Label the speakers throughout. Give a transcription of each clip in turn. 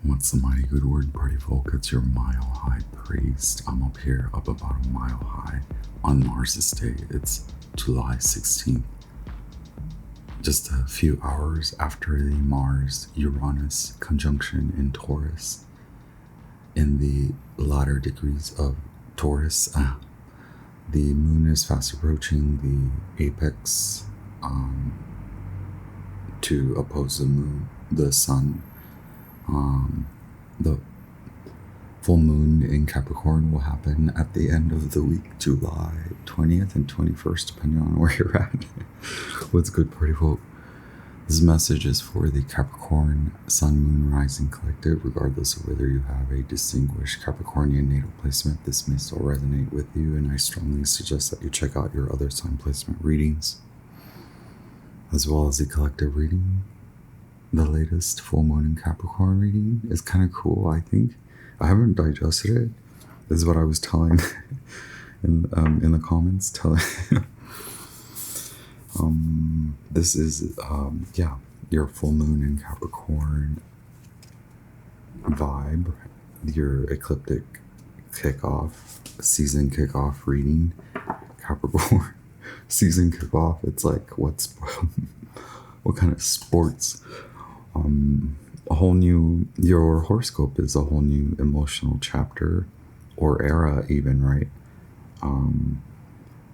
Speaker 1: What's the mighty good word, party folk? It's your mile high priest. I'm up here, up about a mile high on Mars's day. It's July 16th. Just a few hours after the Mars-Uranus conjunction in Taurus. In the latter degrees of Taurus, the moon is fast approaching the apex to oppose the sun. The full moon in Capricorn will happen at the end of the week, July 20th and 21st, depending on where you're at. What's good, party folk? This message is for the Capricorn Sun, Moon, Rising Collective. Regardless of whether you have a distinguished Capricornian natal placement, this may still resonate with you, and I strongly suggest that you check out your other sign placement readings, as well as the collective reading. The latest full moon in Capricorn reading is kind of cool, I think. I haven't digested it. This is what I was telling in the comments. This is your full moon in Capricorn vibe, your ecliptic kickoff, season kickoff reading. Capricorn season kickoff. It's like what kind of sports? Your horoscope is a whole new emotional chapter or era even, right?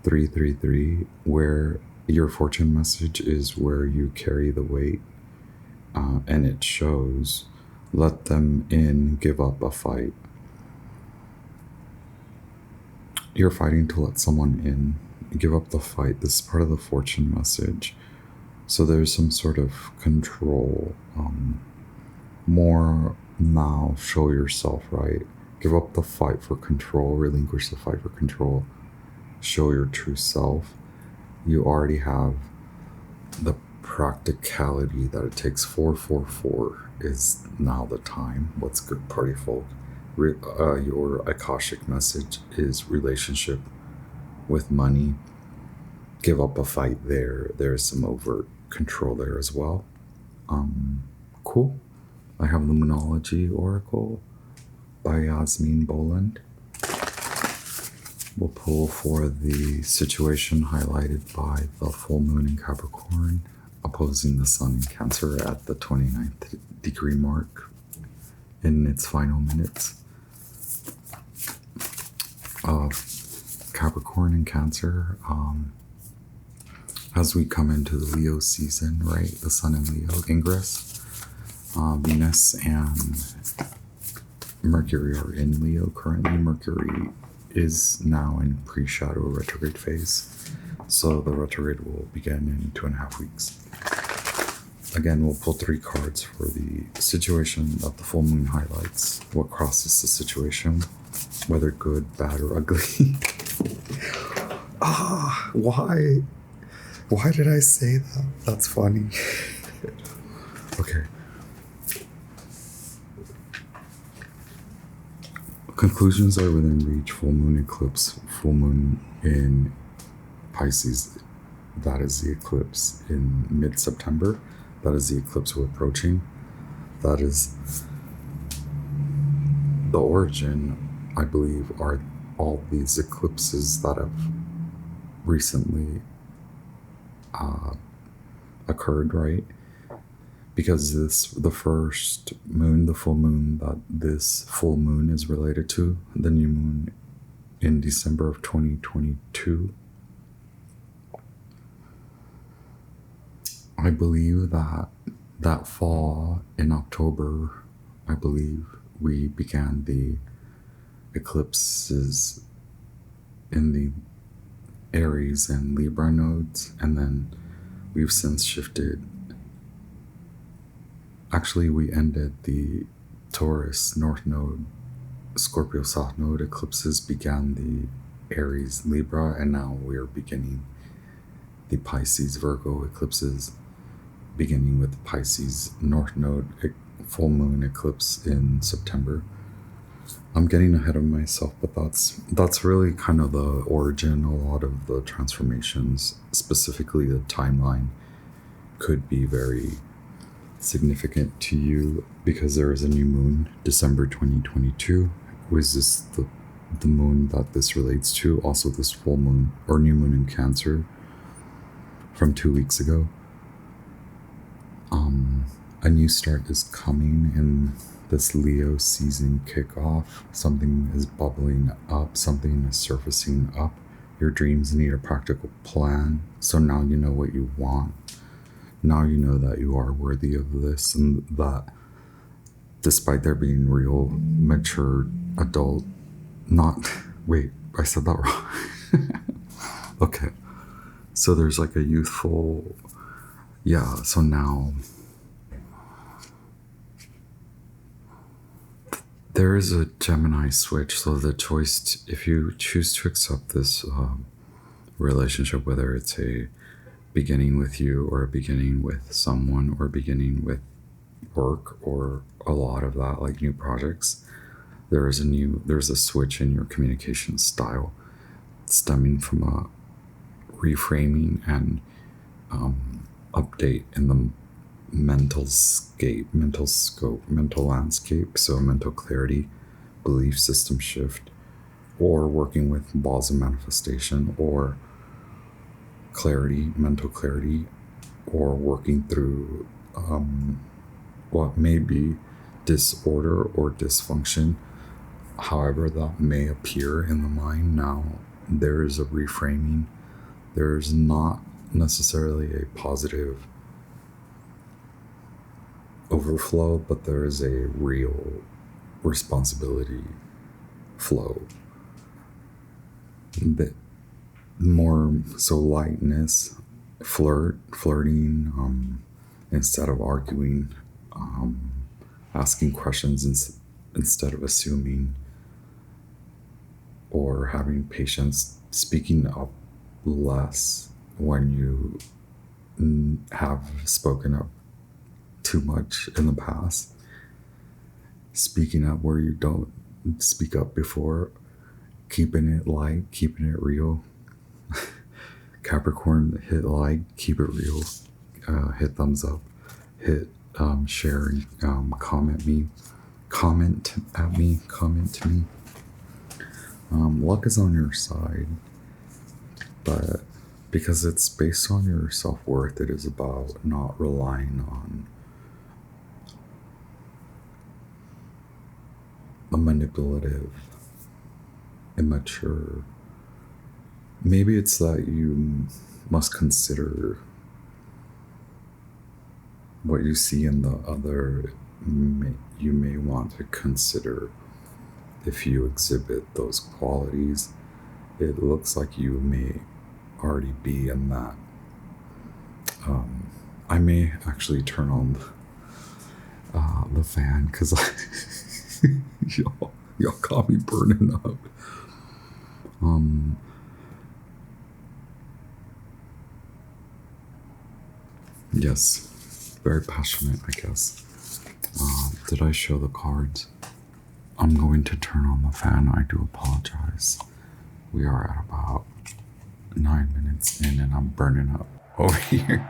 Speaker 1: 333, where your fortune message is where you carry the weight, and it shows, let them in, give up a fight. You're fighting to let someone in, give up the fight. This is part of the fortune message. So there's some sort of control, more now, show yourself, right? Give up the fight for control, relinquish the fight for control, show your true self. You already have the practicality that it takes. 444 is now the time. What's good, party folk? Your Akashic message is relationship with money. Give up a fight there. There's some overt control there as well. Cool. I have Luminology Oracle by Yasmin Boland. We'll pull for the situation highlighted by the full moon in Capricorn opposing the sun in Cancer at the 29th degree mark in its final minutes. Capricorn and Cancer, as we come into the Leo season, right? The sun in Leo ingress. Venus and Mercury are in Leo currently. Mercury is now in pre-shadow retrograde phase. So the retrograde will begin in 2.5 weeks. Again, we'll pull 3 cards for the situation that the full moon highlights. What crosses the situation, whether good, bad, or ugly. Why? Why did I say that? That's funny. Okay. Conclusions are within reach. Full moon eclipse. Full moon in Pisces. That is the eclipse in mid-September. That is the eclipse we're approaching. That is the origin, I believe, are all these eclipses that have recently occurred, right? Because the first moon, the full moon that this full moon is related to, the new moon in December of 2022, I believe that fall in October, I believe we began the eclipses in the Aries and Libra nodes, and then we've since shifted. Actually, we ended the Taurus North Node, Scorpio South Node eclipses, began the Aries Libra, and now we are beginning the Pisces Virgo eclipses, beginning with Pisces North Node full moon eclipse in September. I'm getting ahead of myself, but that's really kind of the origin. A lot of the transformations, specifically the timeline, could be very significant to you because there is a new moon, December 2022. Was this the moon that this relates to? Also this full moon or new moon in Cancer from 2 weeks ago. A new start is coming in this Leo season kickoff. Something is bubbling up, something is surfacing up. Your dreams need a practical plan. So now you know what you want. Now you know that you are worthy of this, and that despite there being real, mature, adult, not, wait, I said that wrong. Okay. So there's like a youthful, yeah, so now there is a Gemini switch. So the choice, if you choose to accept this relationship, whether it's a beginning with you or a beginning with someone or beginning with work or a lot of that, like new projects, there's a switch in your communication style stemming from a reframing and update in the mental scope, mental landscape. So mental clarity, belief system shift, or working with laws of manifestation, or clarity, mental clarity, or working through what may be disorder or dysfunction, however that may appear in the mind. Now there is a reframing. There's not necessarily a positive overflow, but there is a real responsibility flow. Bit more so lightness, flirting, instead of arguing, asking questions instead of assuming, or having patience, speaking up less when you have spoken up too much in the past, speaking up where you don't speak up before, keeping it light, keeping it real. Capricorn, hit like, keep it real, hit thumbs up, hit share, comment at me, comment to me. Luck is on your side, but because it's based on your self-worth, it is about not relying on a manipulative, immature. Maybe it's that you must consider what you see in the other. You may want to consider if you exhibit those qualities. It looks like you may already be in that. I may actually turn on the fan because y'all got me burning up. Yes, very passionate, I guess. Did I show the cards? I'm going to turn on the fan. I do apologize. We are at about 9 minutes in and I'm burning up over here.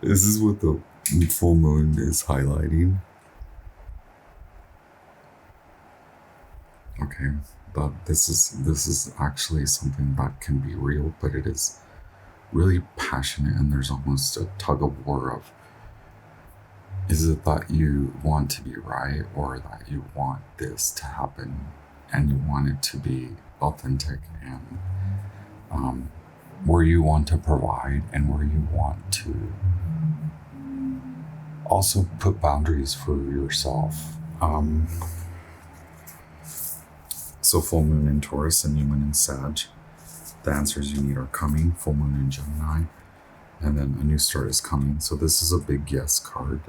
Speaker 1: This is what the full moon is highlighting. Okay, but this is actually something that can be real, but it is really passionate, and there's almost a tug of war of, is it that you want to be right, or that you want this to happen and you want it to be authentic, and where you want to provide and where you want to also put boundaries for yourself. So full moon in Taurus and new moon in Sag. The answers you need are coming. Full moon in Gemini. And then a new start is coming. So this is a big yes card.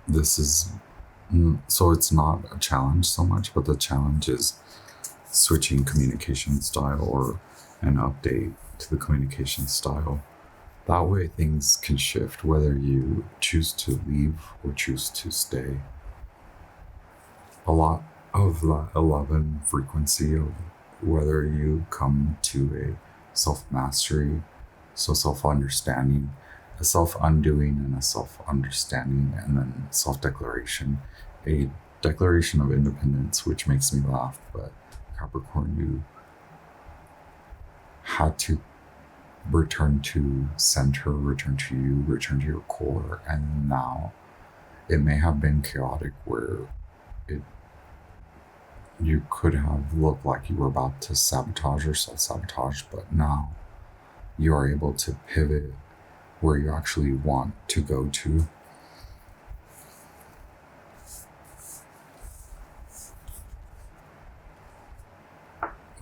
Speaker 1: This is, so it's not a challenge so much, but the challenge is switching communication style or an update to the communication style. That way things can shift, whether you choose to leave or choose to stay. A lot of that 11 frequency of whether you come to self-mastery, so self-understanding, a self-undoing and a self-understanding, and then self-declaration, a declaration of independence, which makes me laugh. But Capricorn, you had to return to center, return to you, return to your core. And now it may have been chaotic where you could have looked like you were about to sabotage or self-sabotage, but now you are able to pivot where you actually want to go to.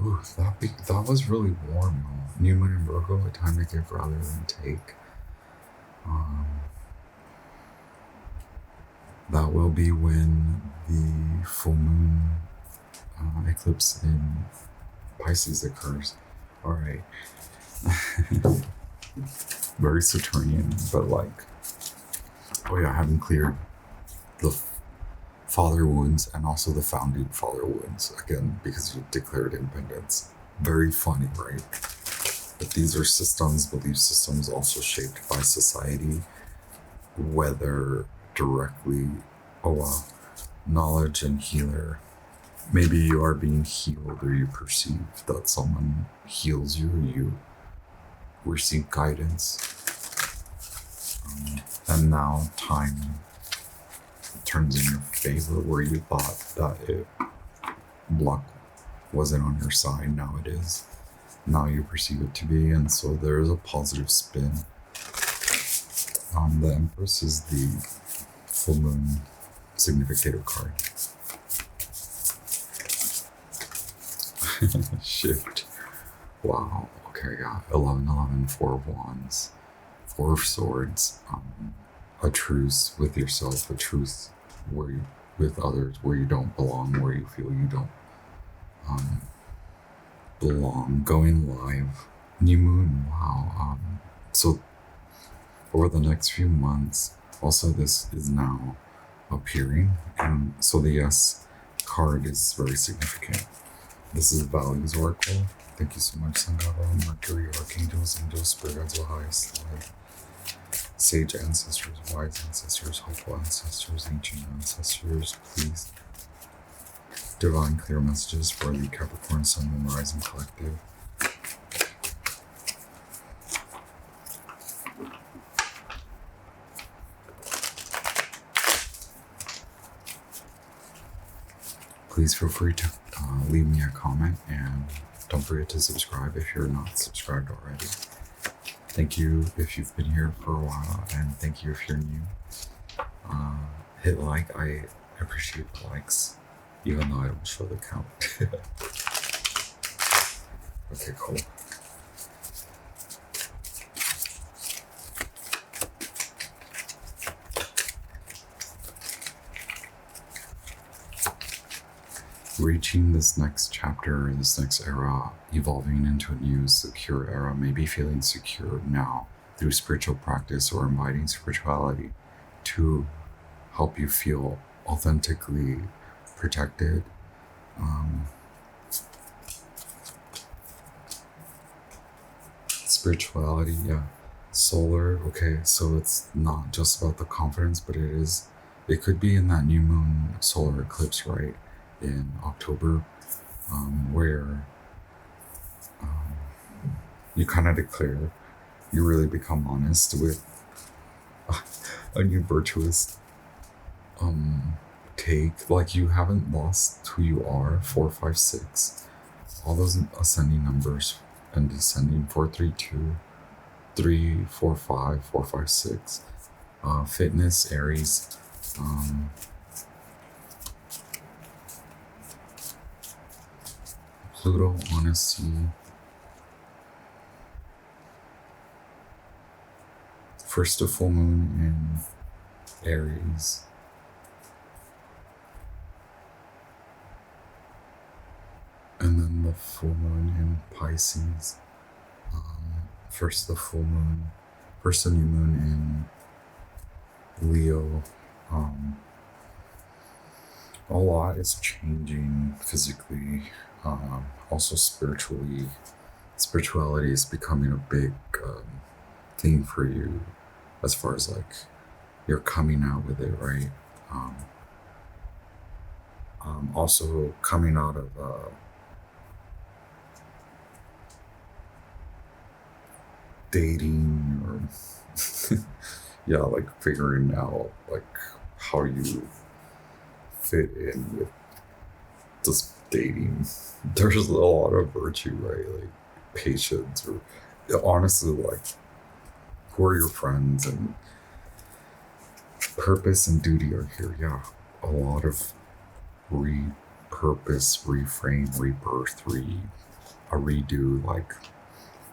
Speaker 1: Ooh, that was really warm, though. New moon in Virgo, a time to give rather than take. That will be when the full moon eclipse in Pisces occurs. All right. Very Saturnian, but like, oh yeah, I haven't cleared the father wounds and also the founding father wounds again because you declared independence. Very funny, right? But these are systems, belief systems, also shaped by society, whether directly, knowledge and healer. Maybe you are being healed, or you perceive that someone heals you, or you receive guidance. And now time turns in your favor where you thought that luck wasn't on your side. Now it is. Now you perceive it to be, and so there is a positive spin. The Empress is the full moon significator card. Shift. Wow. Okay, I got 11, 4 of wands, 4 of swords, a truce with yourself, a truce with others, where you don't belong, where you feel you don't belong, going live, new moon. Wow. So over the next few months, also this is now appearing, and so the yes card is very significant. This is Values Oracle. Thank you so much, Sangha, Mercury, Archangels, Angels, Spirit Guides, the highest light, sage ancestors, wise ancestors, hopeful ancestors, ancient ancestors, please. Divine clear messages for the Capricorn, Sun, Moon, Rising Collective. Please feel free to leave me a comment, and don't forget to subscribe if you're not subscribed already. Thank you if you've been here for a while, and thank you if you're new. Hit like. I appreciate the likes, even though I don't show the count. Okay, cool. Reaching this next chapter, this next era, evolving into a new secure era, maybe feeling secure now through spiritual practice or inviting spirituality to help you feel authentically protected. Spirituality, yeah. Solar, okay, so it's not just about the confidence, but it could be in that new moon solar eclipse, right? In October, where you kind of declare, you really become honest with a new virtuous take, like you haven't lost who you are. 4, 5, 6, all those ascending numbers and descending, 4, 3, 2, 3, 4, 5, 4, 5, 6, fitness, Aries, Pluto, honesty, first a full moon in Aries, and then the full moon in Pisces, first the full moon, first the new moon in Leo. A lot is changing physically, also spiritually, spirituality is becoming a big thing for you, as far as like you're coming out with it, right? Also coming out of dating, or yeah, like figuring out like how you fit in with just dating. There's a lot of virtue, right? Like patience, or honestly, like who are your friends, and purpose and duty are here. Yeah, a lot of repurpose, reframe, rebirth, a redo. Like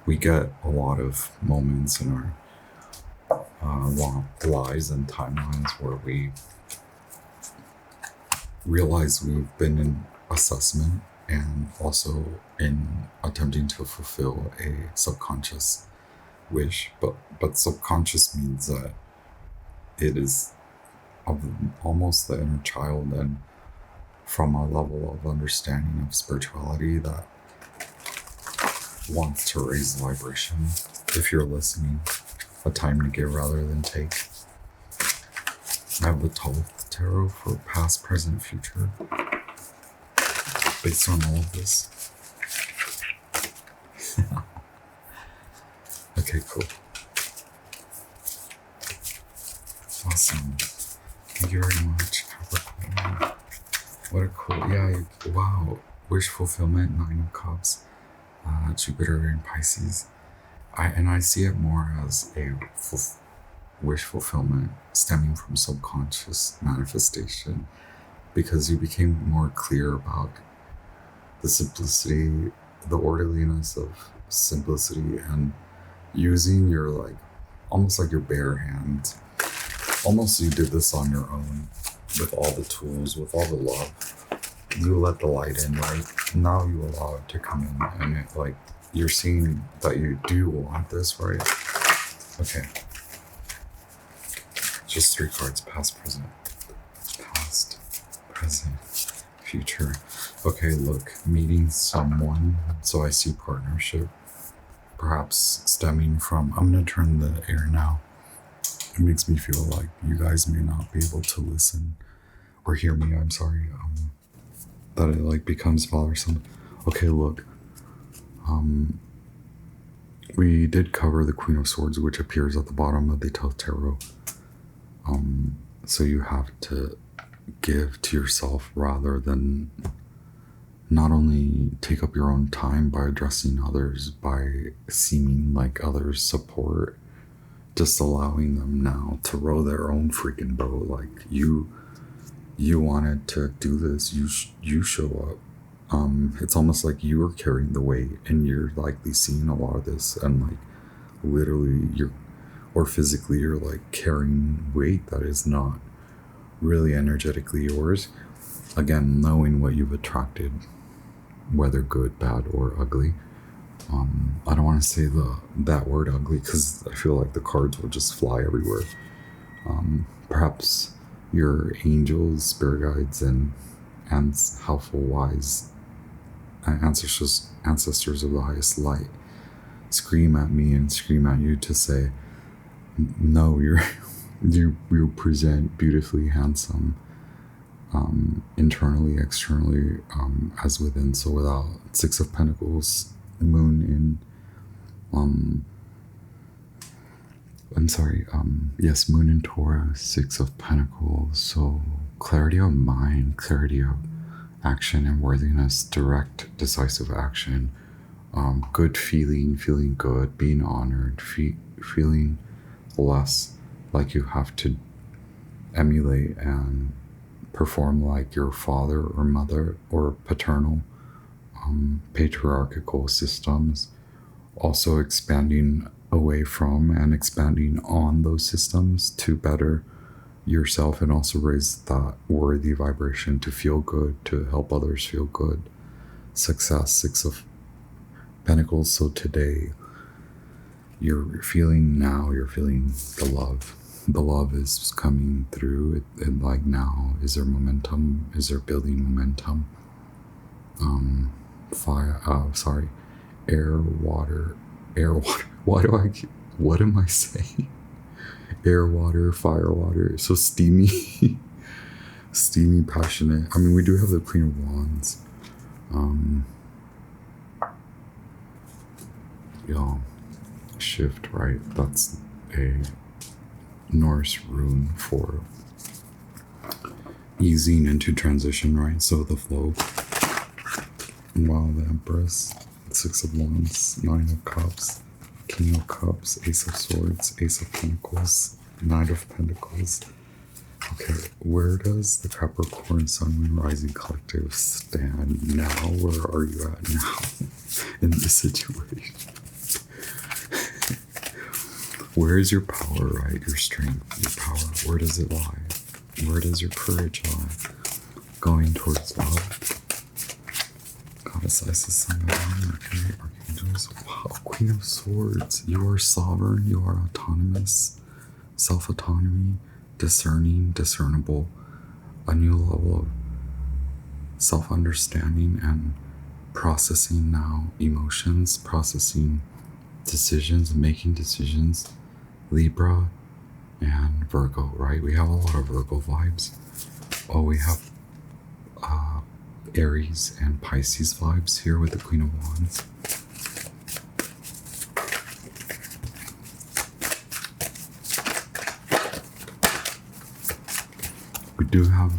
Speaker 1: we get a lot of moments in our lives and timelines where we realize we've been in assessment, and also in attempting to fulfill a subconscious wish. But subconscious means that it is of almost the inner child, and from a level of understanding of spirituality that wants to raise the vibration. If you're listening, a time to give rather than take. I have the 12th tarot for past, present, future, based on all of this. Okay, cool. Awesome. Thank you very much, Capricorn. What a cool, yeah, wow. Wish fulfillment, 9 of Cups, Jupiter in Pisces. I see it more as a wish fulfillment stemming from subconscious manifestation, because you became more clear about the simplicity, the orderliness of simplicity, and using your like, almost like your bare hands. Almost you did this on your own, with all the tools, with all the love. You let the light in, right? Now you allow it to come in, and it, like, you're seeing that you do want this, right? Okay. Just 3 cards, past, present, future. Okay, look, meeting someone. So I see partnership, perhaps stemming from, I'm gonna turn the air now. It makes me feel like you guys may not be able to listen or hear me. I'm sorry. That it like becomes bothersome. Okay, look. We did cover the Queen of Swords, which appears at the bottom of the 12th tarot. So you have to give to yourself rather than not only take up your own time by addressing others, by seeming like others support, just allowing them now to row their own freaking boat. Like you wanted to do this, you show up. It's almost like you are carrying the weight, and you're likely seeing a lot of this, and like literally or physically you're like carrying weight that is not really energetically yours. Again, knowing what you've attracted, whether good, bad, or ugly. I don't want to say that word ugly, because I feel like the cards will just fly everywhere. Perhaps your angels, spirit guides, and helpful, wise ancestors of the highest light scream at me and scream at you to say, no, you present beautifully handsome, internally, externally, as within, so without. 6 of Pentacles, moon in moon in Taurus, 6 of Pentacles. So clarity of mind, clarity of action and worthiness, direct, decisive action, good feeling good, being honored, feeling less like you have to emulate and perform like your father or mother or paternal, patriarchal systems. Also expanding away from and expanding on those systems to better yourself, and also raise that worthy vibration to feel good, to help others feel good. Success, 6 of Pentacles. So today you're feeling the love. The love is coming through. And like now, is there momentum? Is there building momentum? air, water. What am I saying? Air, water, fire, water. So steamy, steamy, passionate. I mean, we do have the Queen of Wands. Shift, right? That's a Norse rune for easing into transition, right? So the flow. Wow, the Empress, Six of Wands, Nine of Cups, King of Cups, Ace of Swords, Ace of Pentacles, Knight of Pentacles. Okay, where does the Capricorn Sun, Moon, Rising Collective stand now? Where are you at now in this situation? Where is your power, right? Your strength, your power. Where does it lie? Where does your courage lie? Going towards love. Goddess Isis, Sun, Mercury, Archangels. Wow, Queen of Swords. You are sovereign. You are autonomous. Self-autonomy. Discerning, discernible. A new level of self-understanding and processing now emotions, processing decisions, making decisions. Libra and Virgo, right? We have a lot of Virgo vibes. Oh, we have Aries and Pisces vibes here with the Queen of Wands. We do have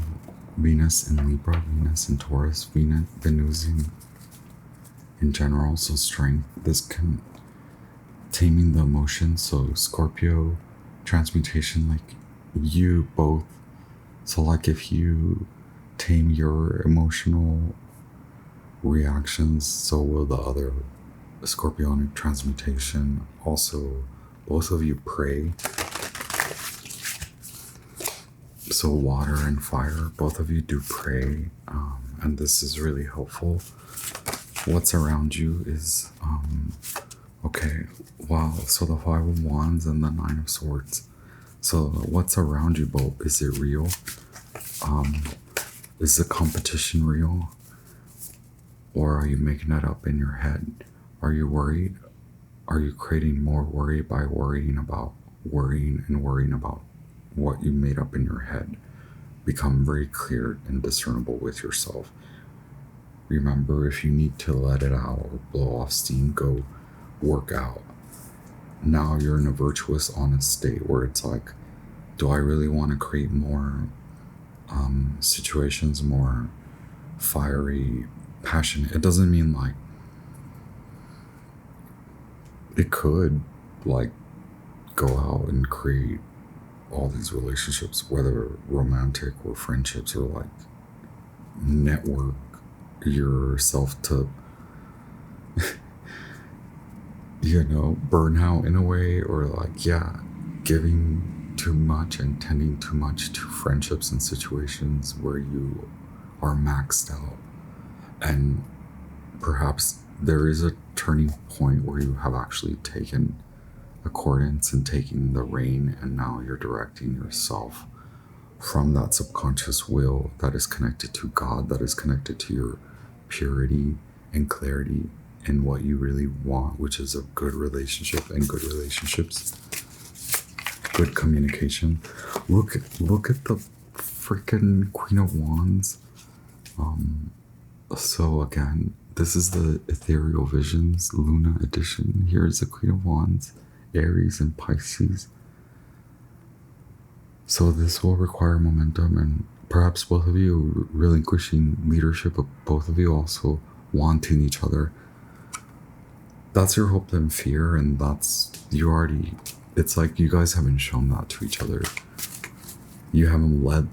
Speaker 1: Venus in Libra, Venus in Taurus, Venusian in general, so strength. This can taming the emotions, so Scorpio, transmutation, like you both. So like if you tame your emotional reactions, so will the other Scorpionic transmutation. Also, both of you pray. So water and fire, both of you do pray, and this is really helpful. What's around you is okay, wow, so the Five of Wands and the Nine of Swords. So what's around you both? Is it real? Is the competition real? Or are you making it up in your head? Are you worried? Are you creating more worry by worrying about what you made up in your head? Become very clear and discernible with yourself. Remember, if you need to let it out or blow off steam, go work out. Now you're in a virtuous, honest state where it's like, do I really want to create more situations, more fiery, passionate? It doesn't mean like, it could like go out and create all these relationships, whether romantic or friendships, or like network yourself to burn out in a way, or like giving too much and tending too much to friendships and situations where you are maxed out. And perhaps there is a turning point where you have actually taken accordance and taking the rein, and now you're directing yourself from that subconscious will that is connected to God, that is connected to your purity and clarity and what you really want, which is a good relationship and good relationships, good communication. Look at the freaking Queen of Wands. So again, this is the Ethereal Visions Luna edition. Here's the Queen of Wands, Aries and Pisces. So this will require momentum, and perhaps both of you relinquishing leadership, but both of you also wanting each other. That's your hope and fear, and it's like you guys haven't shown that to each other. You haven't led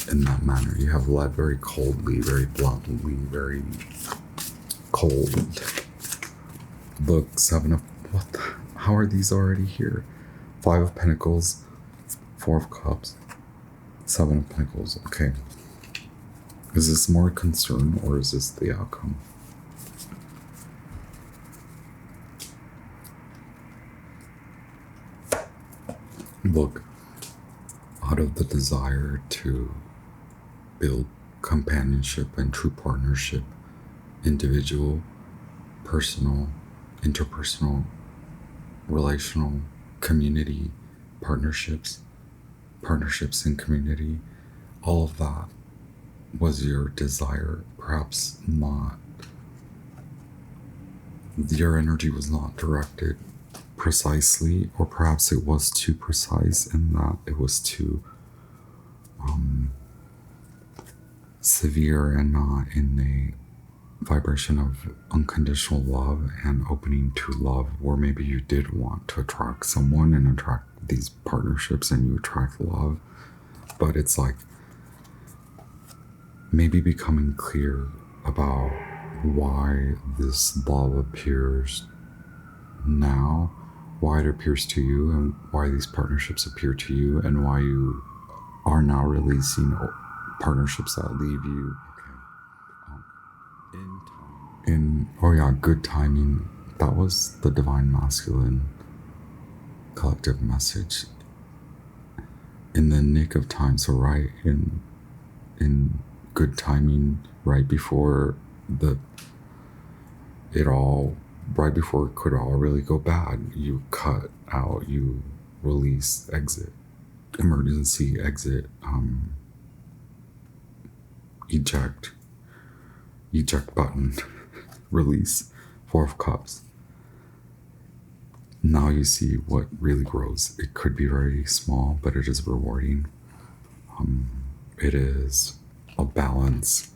Speaker 1: in that manner. You have led very coldly, very bluntly, very cold. Look, how are these already here? Five of Pentacles, Four of Cups, Seven of Pentacles. Okay. Is this more concern, or is this the outcome? Look, out of the desire to build companionship and true partnership, individual personal, interpersonal, relational, community, partnerships in community, all of that was your desire. Perhaps not, your energy was not directed precisely, or perhaps it was too precise in that it was too severe and not in a vibration of unconditional love and opening to love, where maybe you did want to attract someone and attract these partnerships and you attract love, but it's like maybe becoming clear about why this love appears now, why it appears to you, and why these partnerships appear to you, and why you are now releasing partnerships that leave you. Good timing. That was the divine masculine collective message. In the nick of time, so right in good timing, right before right before it could all really go bad, you cut out, you release, exit, emergency exit, eject button, release, 4 of Cups. Now you see what really grows. It could be very small, but it is rewarding. It is a balance,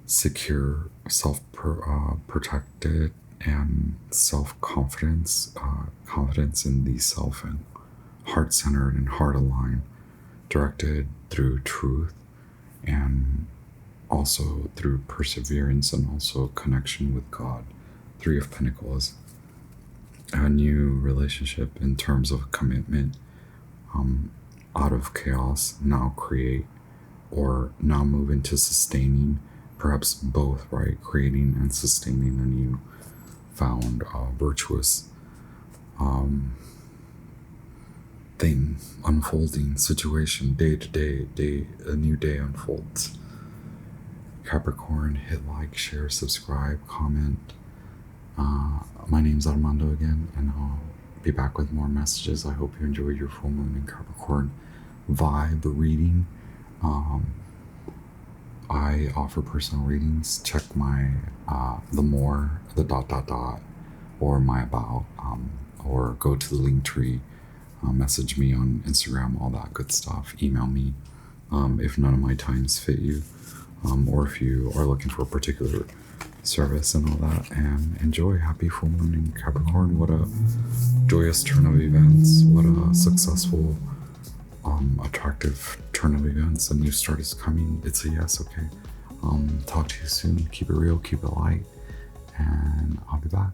Speaker 1: secure, self-protected, and self-confidence, confidence in the self, and heart-centered and heart-aligned, directed through truth, and also through perseverance, and also connection with God. 3 of Pentacles. A new relationship in terms of commitment, out of chaos, now create, or now move into sustaining, perhaps both, right? Creating and sustaining a new found virtuous thing, unfolding situation, day to day, a new day unfolds. Capricorn, hit like, share, subscribe, comment. My name's Armando again, and I'll be back with more messages. I hope you enjoy your full moon in Capricorn vibe reading. I offer personal readings. Check my or my about, or go to the link tree, message me on Instagram, all that good stuff. Email me if none of my times fit you, or if you are looking for a particular service and all that. And enjoy. Happy full moon in Capricorn. What a joyous turn of events. What a successful, attractive turn of events. A new start is coming. It's a yes. Okay. Talk to you soon. Keep it real, keep it light, and I'll be back.